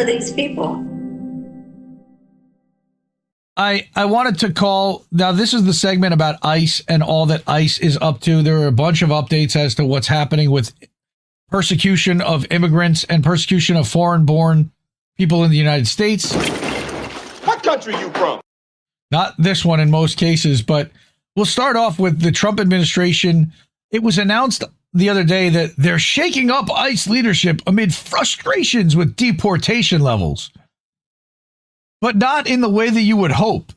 are these people? I wanted to call, now this is the segment about ICE and all that ICE is up to. There are a bunch of updates as to what's happening with persecution of immigrants and persecution of foreign-born people in the United States. What country you from? Not this one in most cases, but we'll start off with the Trump administration. It was announced the other day that they're shaking up ICE leadership amid frustrations with deportation levels, but not in the way that you would hope.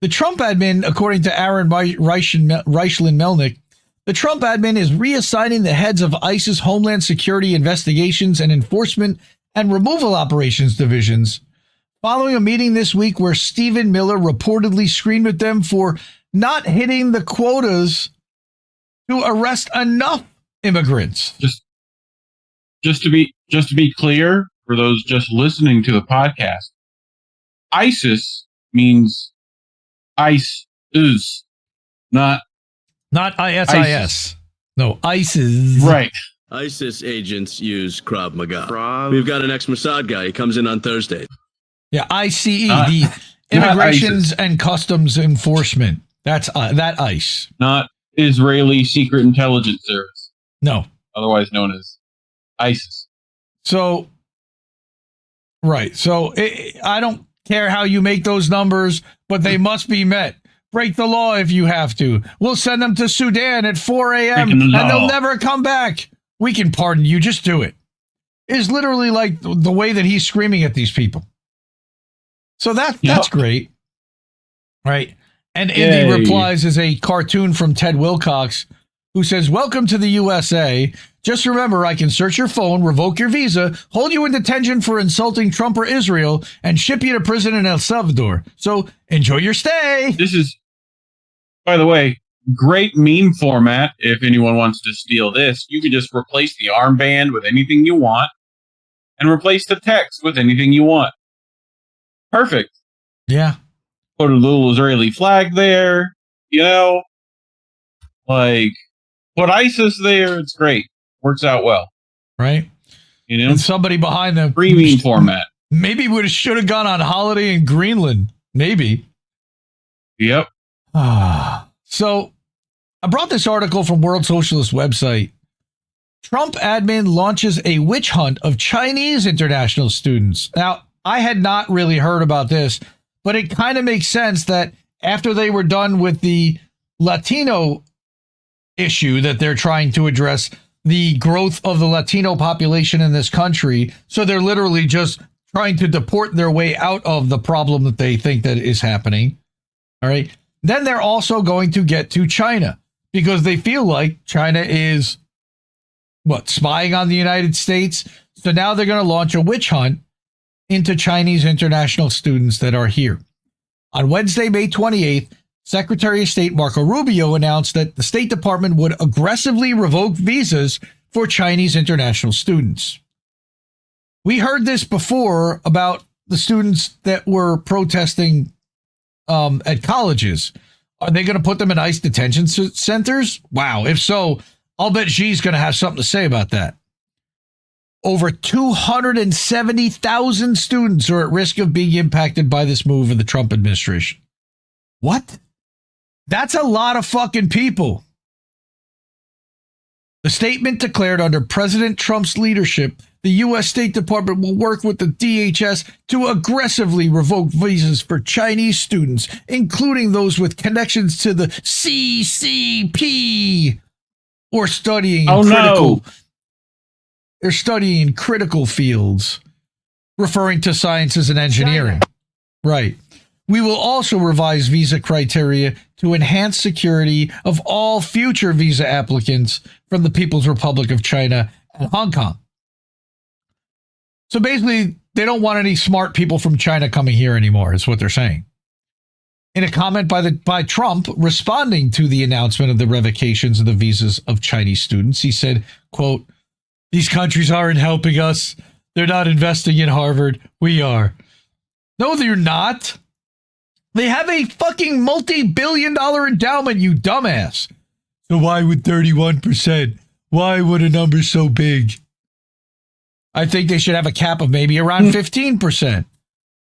The Trump admin, according to Aaron Reichlen-Melnick, the Trump admin is reassigning the heads of ICE's Homeland Security Investigations and Enforcement and Removal Operations divisions following a meeting this week where Stephen Miller reportedly screamed at them for not hitting the quotas to arrest enough immigrants. Just to be clear, for those just listening to the podcast, ISIS means ICE is not ISIS. ISIS. No, ISIS. Right. ISIS agents use Krav Maga. We've got an ex-Mossad guy. He comes in on Thursday. Yeah, ICE, the Immigrations and Customs Enforcement. That's that ICE. Not Israeli Secret Intelligence Service. No. Otherwise known as ISIS. So, right. So, I don't care how you make those numbers, but they must be met. Break the law if you have to. We'll send them to Sudan at 4 a.m. and they'll never come back. We can pardon you. Just do it. It's literally like the way that he's screaming at these people. So that's great. Right. And in the replies is a cartoon from Ted Wilcox who says, "Welcome to the USA. Just remember, I can search your phone, revoke your visa, hold you in detention for insulting Trump or Israel, and ship you to prison in El Salvador. So enjoy your stay." This is, by the way, great meme format. If anyone wants to steal this, you can just replace the armband with anything you want and replace the text with anything you want. Perfect. Yeah. Put a little Israeli flag there, like put ISIS there. It's great. Works out well. Right. And somebody behind them. Free meme format. Maybe should have gone on holiday in Greenland. Maybe. Yep. So I brought this article from World Socialist website. Trump admin launches a witch hunt of Chinese international students. Now, I had not really heard about this, but it kind of makes sense that after they were done with the Latino issue that they're trying to address, the growth of the Latino population in this country, so they're literally just trying to deport their way out of the problem that they think that is happening. All right. Then they're also going to get to China because they feel like China is spying on the United States. So now they're going to launch a witch hunt into Chinese international students that are here. On Wednesday, May 28th, Secretary of State Marco Rubio announced that the State Department would aggressively revoke visas for Chinese international students. We heard this before about the students that were protesting at colleges. Are they going to put them in ICE detention centers? Wow. If so, I'll bet Xi's going to have something to say about that. Over 270,000 students are at risk of being impacted by this move of the Trump administration. What? That's a lot of fucking people. The statement declared under President Trump's leadership, the U.S. State Department will work with the DHS to aggressively revoke visas for Chinese students, including those with connections to the CCP or studying They're studying critical fields, referring to sciences and engineering. China. Right. We will also revise visa criteria to enhance security of all future visa applicants from the People's Republic of China and Hong Kong. So basically, they don't want any smart people from China coming here anymore, is what they're saying. In a comment by Trump responding to the announcement of the revocations of the visas of Chinese students, he said, quote, "These countries aren't helping us. They're not investing in Harvard. We are." No, they're not. They have a fucking multi-billion-dollar endowment, you dumbass. So why would 31%? Why would a number so big? I think they should have a cap of maybe around 15%.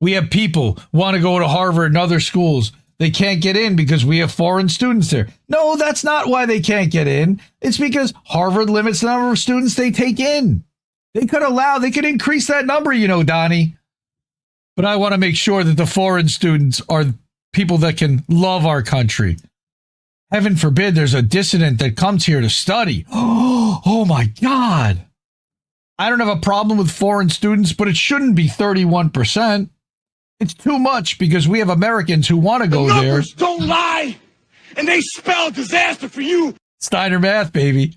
We have people want to go to Harvard and other schools. They can't get in because we have foreign students there. No, that's not why they can't get in. It's because Harvard limits the number of students they take in. They could increase that number, Donnie. But I want to make sure that the foreign students are people that can love our country. Heaven forbid there's a dissident that comes here to study. Oh my God. I don't have a problem with foreign students, but it shouldn't be 31%. It's too much because we have Americans who want to go there. Numbers don't lie, and they spell disaster for you. Steiner math, baby.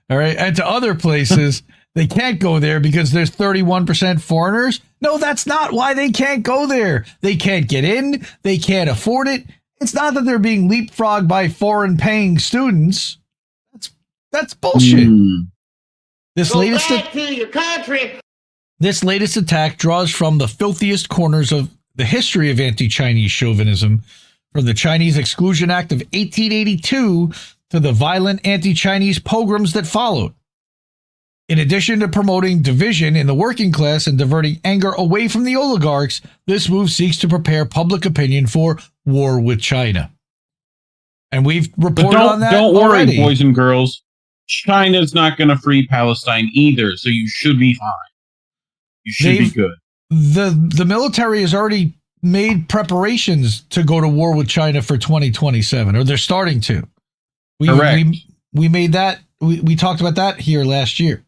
All right. And to other places, they can't go there because there's 31% foreigners. No, that's not why they can't go there. They can't get in. They can't afford it. It's not that they're being leapfrogged by foreign paying students. That's bullshit. This Go latest back to your country. This latest attack draws from the filthiest corners of the history of anti-Chinese chauvinism, from the Chinese Exclusion Act of 1882 to the violent anti-Chinese pogroms that followed. In addition to promoting division in the working class and diverting anger away from the oligarchs, this move seeks to prepare public opinion for war with China. And we've reported on that Don't worry, already. boys and girls. China's not going to free Palestine either, so you should be fine. You should be good. The military has already made preparations to go to war with China for 2027, or they're starting to. Correct. We made that. We talked about that here last year.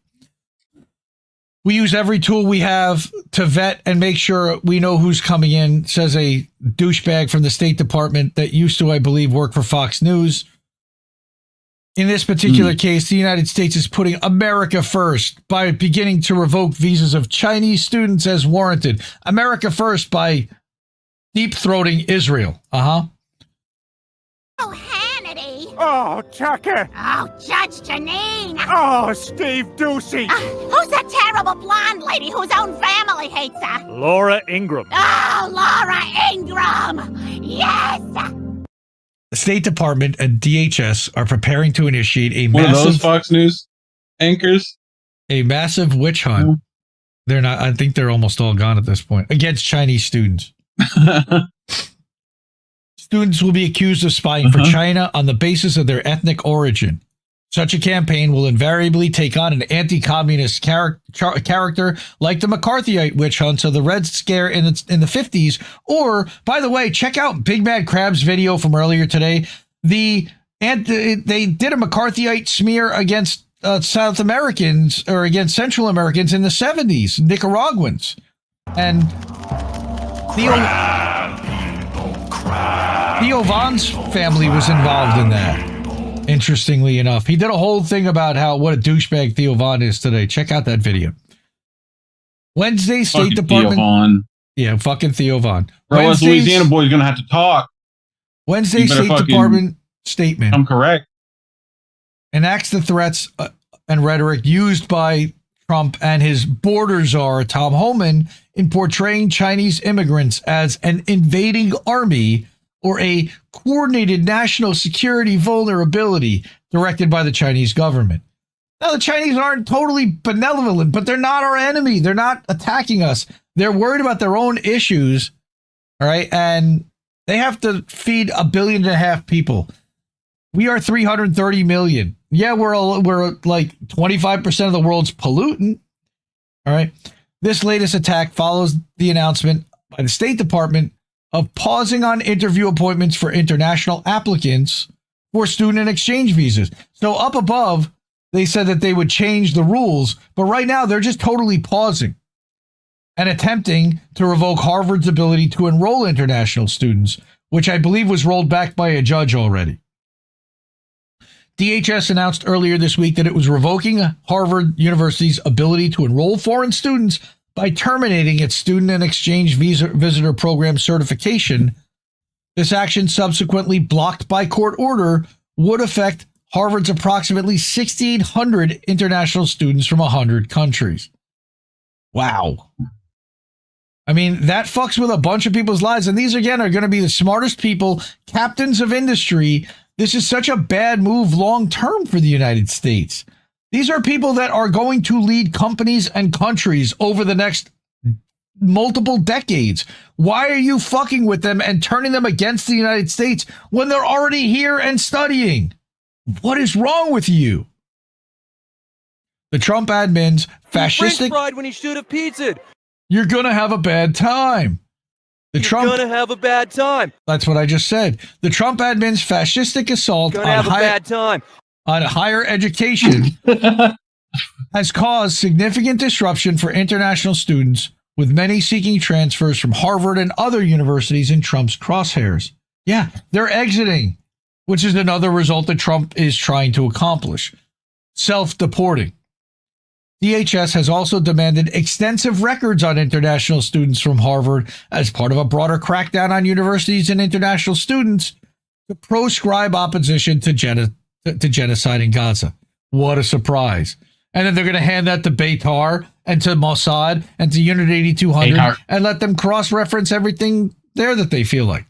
We use every tool we have to vet and make sure we know who's coming in, says a douchebag from the State Department that used to, I believe, work for Fox News. In this particular case, the United States is putting America first by beginning to revoke visas of Chinese students as warranted. America first by deep-throating Israel. Oh, Hannity. Oh, Tucker. Oh, Judge Janine. Oh, Steve Ducey. Who's that terrible blonde lady whose own family hates her? Laura Ingram. Oh, Laura Ingram. Yes. The State Department and DHS are preparing to initiate a One of those massive, Fox News anchors. a massive witch hunt. They're not. I think they're almost all gone at this point against Chinese students. Students will be accused of spying for China on the basis of their ethnic origin. Such a campaign will invariably take on an anti-communist character like the McCarthyite witch hunts of the Red Scare in the 50s. Or, by the way, check out Big Mad Crab's video from earlier today. They did a McCarthyite smear against South Americans or against Central Americans in the 70s, Nicaraguans. And Theo Von's family was involved in that. Interestingly enough, he did a whole thing about what a douchebag Theo Von is today. Check out that video. Wednesday, State Department. Theo Von. Yeah, fucking Theo Von. Bro, us Louisiana boys gonna have to talk. Wednesday, State Department statement. I'm correct. Enacts the threats and rhetoric used by Trump and his border czar, Tom Homan, in portraying Chinese immigrants as an invading army or a coordinated national security vulnerability directed by the Chinese government. Now, the Chinese aren't totally benevolent, but they're not our enemy. They're not attacking us. They're worried about their own issues, all right? And they have to feed 1.5 billion people. We are 330 million. Yeah, we're like 25% of the world's pollutant, all right? This latest attack follows the announcement by the State Department of pausing on interview appointments for international applicants for student and exchange visas. So up above, they said that they would change the rules, but right now they're just totally pausing and attempting to revoke Harvard's ability to enroll international students, which I believe was rolled back by a judge already. DHS announced earlier this week that it was revoking Harvard University's ability to enroll foreign students by terminating its student and exchange visitor program certification. This action, subsequently blocked by court order, would affect Harvard's approximately 6,800 international students from 100 countries. Wow. I mean, that fucks with a bunch of people's lives. And these, again, are going to be the smartest people, captains of industry. This is such a bad move long term for the United States. These are people that are going to lead companies and countries over the next multiple decades. Why are you fucking with them and turning them against the United States when they're already here and studying? What is wrong with you? The Trump admin's fascistic... French fried when he should have pizzaed. You're going to have a bad time. You're going to have a bad time. That's what I just said. The Trump admin's fascistic assault Going to have a bad time. on higher education has caused significant disruption for international students, with many seeking transfers from Harvard and other universities in Trump's crosshairs. Yeah, they're exiting, which is another result that Trump is trying to accomplish. Self-deporting. DHS has also demanded extensive records on international students from Harvard as part of a broader crackdown on universities and international students to proscribe opposition to genocide in Gaza. What a surprise. And then they're going to hand that to Beitar and to Mossad and to Unit 8200 and let them cross-reference everything there that they feel like.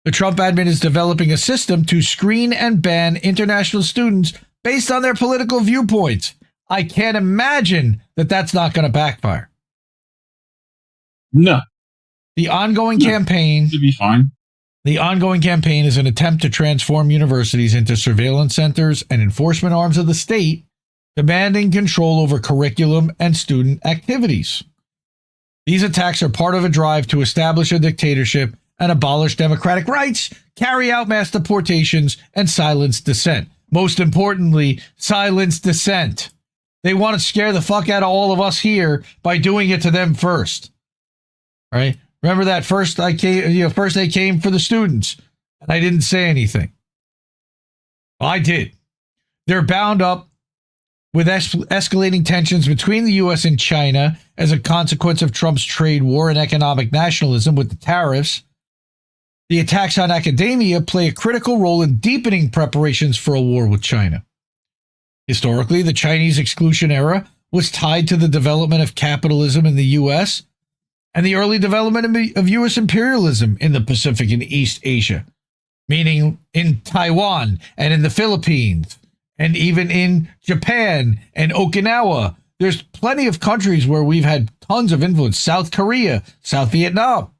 The Trump admin is developing a system to screen and ban international students based on their political viewpoints. I can't imagine that that's not going to backfire. No. The ongoing campaign... Should be fine. The ongoing campaign is an attempt to transform universities into surveillance centers and enforcement arms of the state, demanding control over curriculum and student activities. These attacks are part of a drive to establish a dictatorship and abolish democratic rights, carry out mass deportations, and silence dissent. Most importantly, silence dissent. They want to scare the fuck out of all of us here by doing it to them first. Right? Remember that first they came for the students, and I didn't say anything. Well, I did. They're bound up with escalating tensions between the U.S. and China as a consequence of Trump's trade war and economic nationalism with the tariffs. The attacks on academia play a critical role in deepening preparations for a war with China. Historically, the Chinese exclusion era was tied to the development of capitalism in the U.S. and the early development of U.S. imperialism in the Pacific and East Asia, meaning in Taiwan and in the Philippines and even in Japan and Okinawa. There's plenty of countries where we've had tons of influence. South Korea, South Vietnam.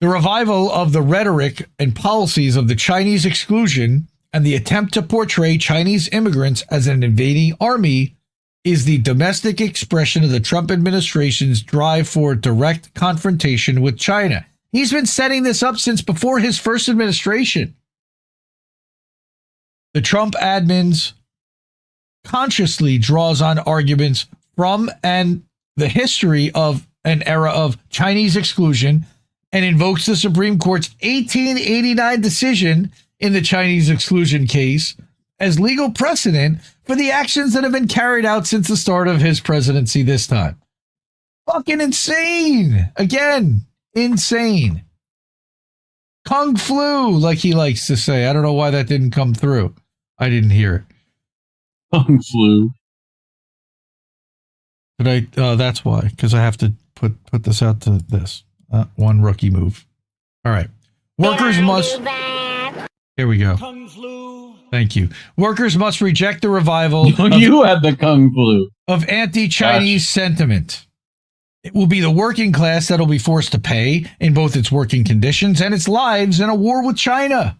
The revival of the rhetoric and policies of the Chinese exclusion and the attempt to portray Chinese immigrants as an invading army is the domestic expression of the Trump administration's drive for direct confrontation with China. He's been setting this up since before his first administration. The Trump admins consciously draws on arguments from and the history of an era of Chinese exclusion and invokes the Supreme Court's 1889 decision in the Chinese exclusion case as legal precedent for the actions that have been carried out since the start of his presidency this time. Fucking insane. Again, insane. Kung flu, like he likes to say. I don't know why that didn't come through. I didn't hear it. Kung flu. That's why, because I have to put this out to this. One rookie move. All right. Workers must... Here we go. Kung flu. Thank you. Workers must reject the revival You had the kung flu. of anti-Chinese sentiment. It will be the working class that will be forced to pay in both its working conditions and its lives in a war with China.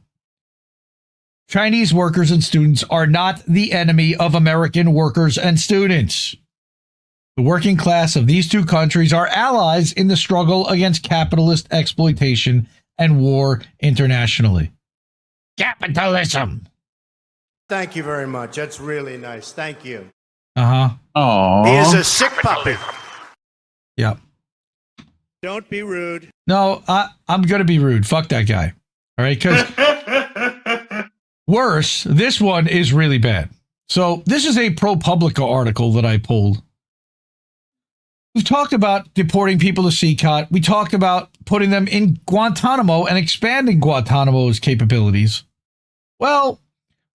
Chinese workers and students are not the enemy of American workers and students. The working class of these two countries are allies in the struggle against capitalist exploitation and war internationally. Capitalism. Thank you very much. That's really nice. Thank you. Uh-huh. Oh. He is a sick puppy. Yeah. Don't be rude. No, I'm going to be rude. Fuck that guy. All right? Because worse, this one is really bad. So this is a ProPublica article that I pulled. We've talked about deporting people to CCOT. We talked about putting them in Guantanamo and expanding Guantanamo's capabilities. Well,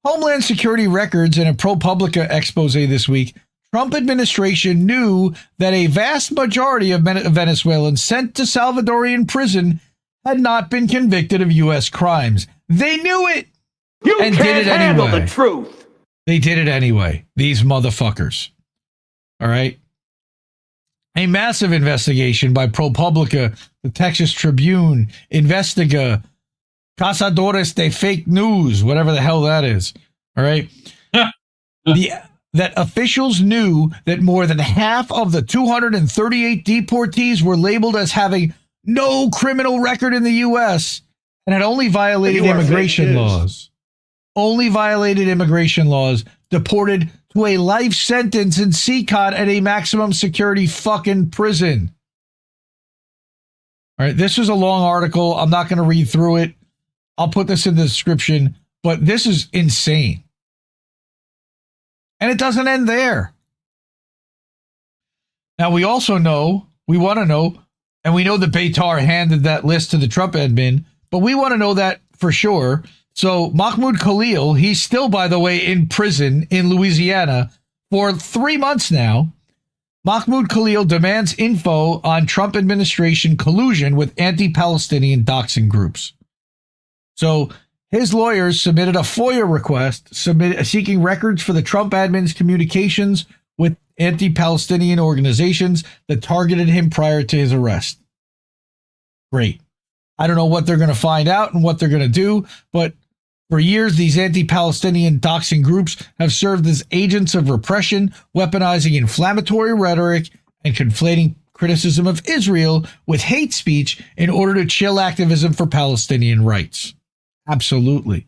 Homeland Security records in a ProPublica expose this week, Trump administration knew that a vast majority of Venezuelans sent to Salvadorian prison had not been convicted of U.S. crimes. They knew it You and can't did it handle anyway. the truth. They did it anyway. These motherfuckers. All right. A massive investigation by ProPublica, the Texas Tribune, Investiga, Cazadores de Fake News, whatever the hell that is. All right. That officials knew that more than half of the 238 deportees were labeled as having no criminal record in the U.S. and had only violated immigration laws. Only violated immigration laws, deported to a life sentence in CCOT at a maximum security fucking prison. All right, this is a long article. I'm not going to read through it. I'll put this in the description, but this is insane. And it doesn't end there. Now, we also know, we want to know, and we know that Beitar handed that list to the Trump admin, but we want to know that for sure. So Mahmoud Khalil, he's still, by the way, in prison in Louisiana for 3 months now. Mahmoud Khalil demands info on Trump administration collusion with anti-Palestinian doxing groups. So his lawyers submitted a FOIA request seeking records for the Trump admin's communications with anti-Palestinian organizations that targeted him prior to his arrest. Great. I don't know what they're going to find out and what they're going to do, but for years, these anti-Palestinian doxing groups have served as agents of repression, weaponizing inflammatory rhetoric and conflating criticism of Israel with hate speech in order to chill activism for Palestinian rights. Absolutely.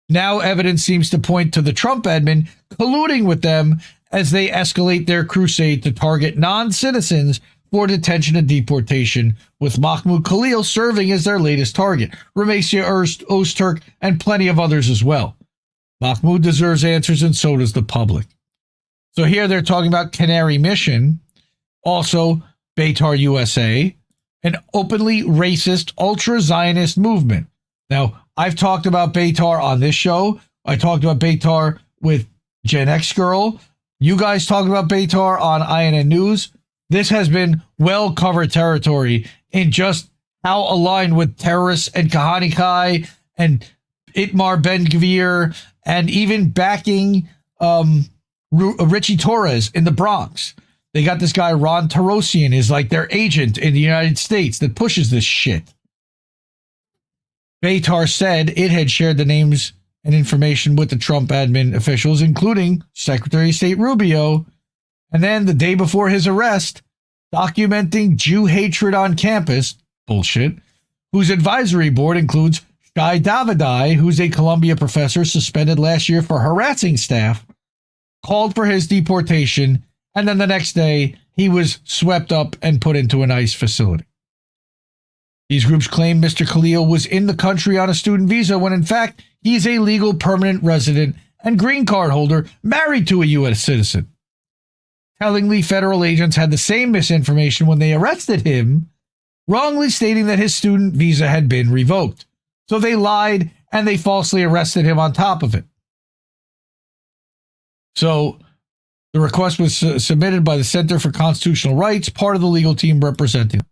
Now evidence seems to point to the Trump admin colluding with them as they escalate their crusade to target non-citizens for detention and deportation, with Mahmoud Khalil serving as their latest target, Ramesia Ozturk, and plenty of others as well. Mahmoud deserves answers, and so does the public. So here they're talking about Canary Mission, also Beitar USA, an openly racist, ultra-Zionist movement. Now, I've talked about Beitar on this show. I talked about Beitar with Gen X Girl. You guys talked about Beitar on INN News. This has been well-covered territory in just how aligned with terrorists and Kahani Kai and Itmar Ben-Gvir and even backing Richie Torres in the Bronx. They got this guy, Ron Tarosian, is like their agent in the United States that pushes this shit. Beitar said it had shared the names and information with the Trump admin officials, including Secretary of State Rubio, and then the day before his arrest, documenting Jew hatred on campus, bullshit, whose advisory board includes Shai Davidai, who's a Columbia professor suspended last year for harassing staff, called for his deportation, and then the next day he was swept up and put into an ICE facility. These groups claim Mr. Khalil was in the country on a student visa when in fact he's a legal permanent resident and green card holder married to a U.S. citizen. Tellingly, federal agents had the same misinformation when they arrested him, wrongly stating that his student visa had been revoked. So they lied and they falsely arrested him on top of it. So the request was submitted by the Center for Constitutional Rights, part of the legal team representing him.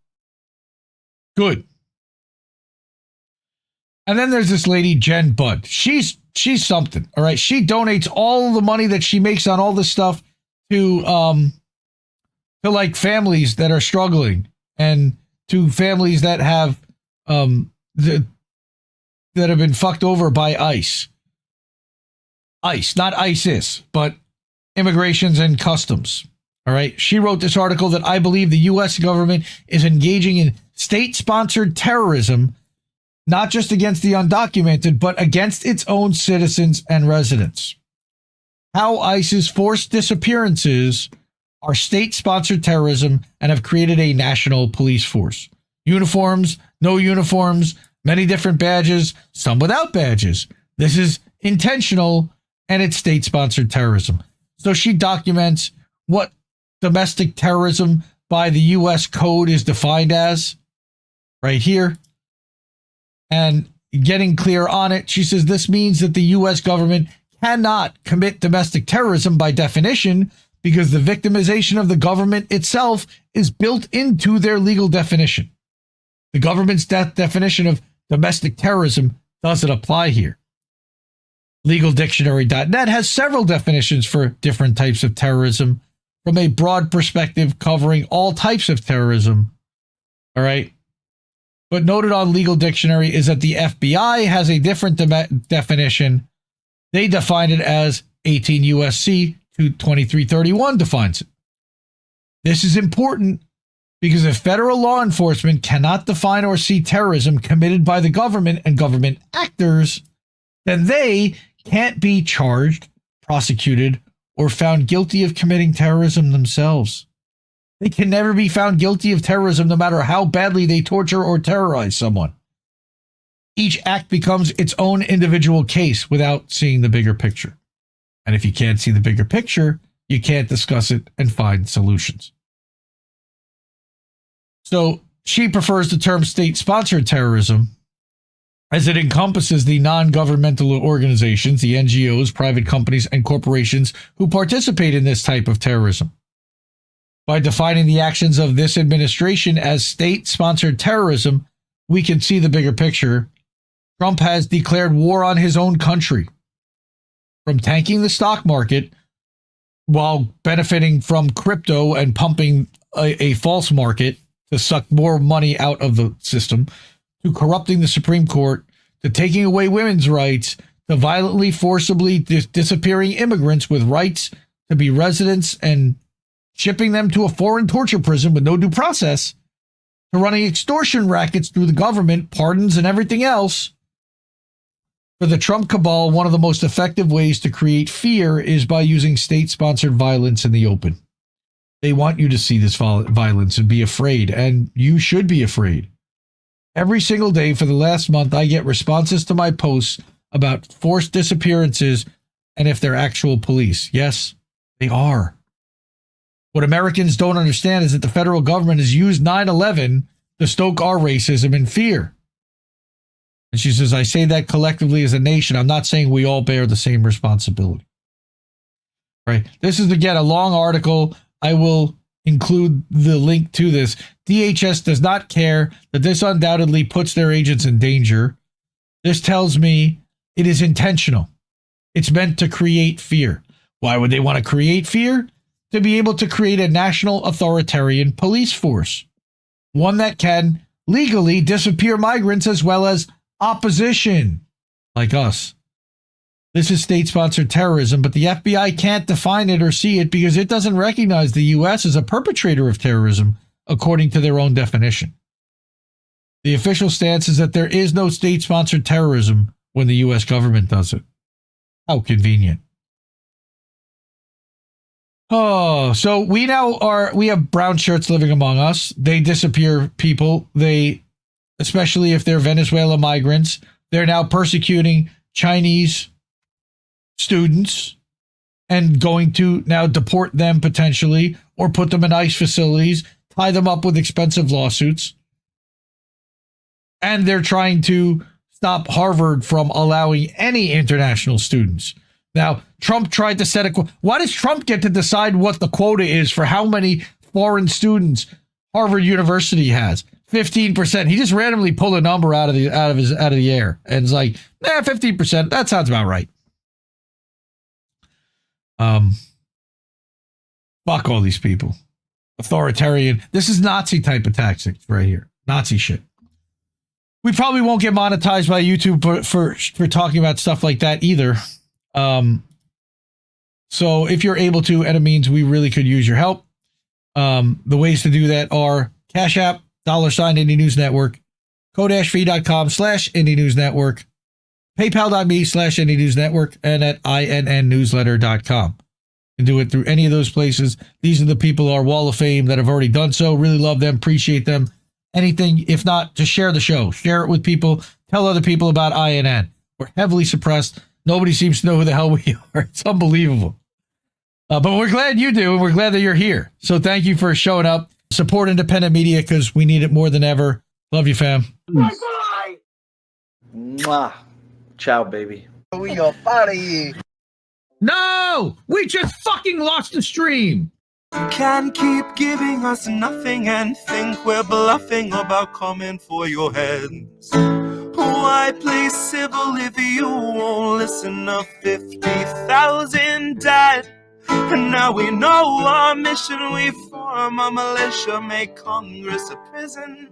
Good. And then there's this lady, Jen Budd. She's something, all right? She donates all the money that she makes on all this stuff to like families that are struggling and to families that have that have been fucked over by ICE. ICE, not ISIS, but immigrations and customs. All right. She wrote this article that I believe the U.S. government is engaging in state-sponsored terrorism, not just against the undocumented, but against its own citizens and residents. How ICE's forced disappearances are state-sponsored terrorism and have created a national police force. Uniforms, no uniforms, many different badges, some without badges. This is intentional and it's state-sponsored terrorism. So she documents what domestic terrorism by the U.S. code is defined as right here. And getting clear on it, she says this means that the U.S. government cannot commit domestic terrorism by definition because the victimization of the government itself is built into their legal definition. The government's definition of domestic terrorism doesn't apply here. LegalDictionary.net has several definitions for different types of terrorism from a broad perspective covering all types of terrorism. All right. But noted on Legal Dictionary is that the FBI has a different definition. They define it as 18 USC 2331 defines it. This is important because if federal law enforcement cannot define or see terrorism committed by the government and government actors, then they can't be charged, prosecuted, or found guilty of committing terrorism themselves. They can never be found guilty of terrorism no matter how badly they torture or terrorize someone. Each act becomes its own individual case without seeing the bigger picture. And if you can't see the bigger picture, you can't discuss it and find solutions. So she prefers the term state-sponsored terrorism as it encompasses the non-governmental organizations, the NGOs, private companies, and corporations who participate in this type of terrorism. By defining the actions of this administration as state-sponsored terrorism, we can see the bigger picture. Trump has declared war on his own country. From tanking the stock market while benefiting from crypto and pumping a false market to suck more money out of the system, to corrupting the Supreme Court, to taking away women's rights, to violently, forcibly disappearing immigrants with rights to be residents and shipping them to a foreign torture prison with no due process, to running extortion rackets through the government, pardons, and everything else. For the Trump cabal, one of the most effective ways to create fear is by using state-sponsored violence in the open. They want you to see this violence and be afraid, and you should be afraid. Every single day for the last month, I get responses to my posts about forced disappearances and if they're actual police. Yes, they are. What Americans don't understand is that the federal government has used 9/11 to stoke our racism and fear. And she says, I say that collectively as a nation. I'm not saying we all bear the same responsibility. Right? This is, again, a long article. I will include the link to this. DHS does not care that this undoubtedly puts their agents in danger. This tells me it is intentional. It's meant to create fear. Why would they want to create fear? To be able to create a national authoritarian police force. One that can legally disappear migrants as well as opposition, like us. This is state-sponsored terrorism, but the FBI can't define it or see it because it doesn't recognize the U.S. as a perpetrator of terrorism, according to their own definition. The official stance is that there is no state-sponsored terrorism when the U.S. government does it. How convenient. Oh, so we have brown shirts living among us. They disappear people. Especially if they're Venezuela migrants, they're now persecuting Chinese students and going to now deport them potentially or put them in ICE facilities, tie them up with expensive lawsuits. And they're trying to stop Harvard from allowing any international students. Now, Trump tried to set a quota. Why does Trump get to decide what the quota is for how many foreign students Harvard University has? 15%. He just randomly pulled a number out of the air, and it's like, 15%. That sounds about right. Fuck all these people. Authoritarian. This is Nazi type of tactics right here. Nazi shit. We probably won't get monetized by YouTube for talking about stuff like that either. So if you're able to, and it means we really could use your help. The ways to do that are Cash App, $, Indie News Network, ko-fi.com/Indie News Network, paypal.me/Indie News Network, and at innnewsletter.com. You can do it through any of those places. These are the people, our wall of fame, that have already done so. Really love them, appreciate them. Anything, if not, just share the show. Share it with people. Tell other people about INN. We're heavily suppressed. Nobody seems to know who the hell we are. It's unbelievable. But we're glad you do, and we're glad that you're here. So thank you for showing up. Support independent media because we need it more than ever. Love you, fam. Bye-bye. Mwah. Ciao, baby. We gonna out of here. No! We just fucking lost the stream! You can't keep giving us nothing and think we're bluffing about coming for your heads. Why play civil if you won't listen? To 50,000 died, and now we know our mission. We form a militia, make Congress a prison.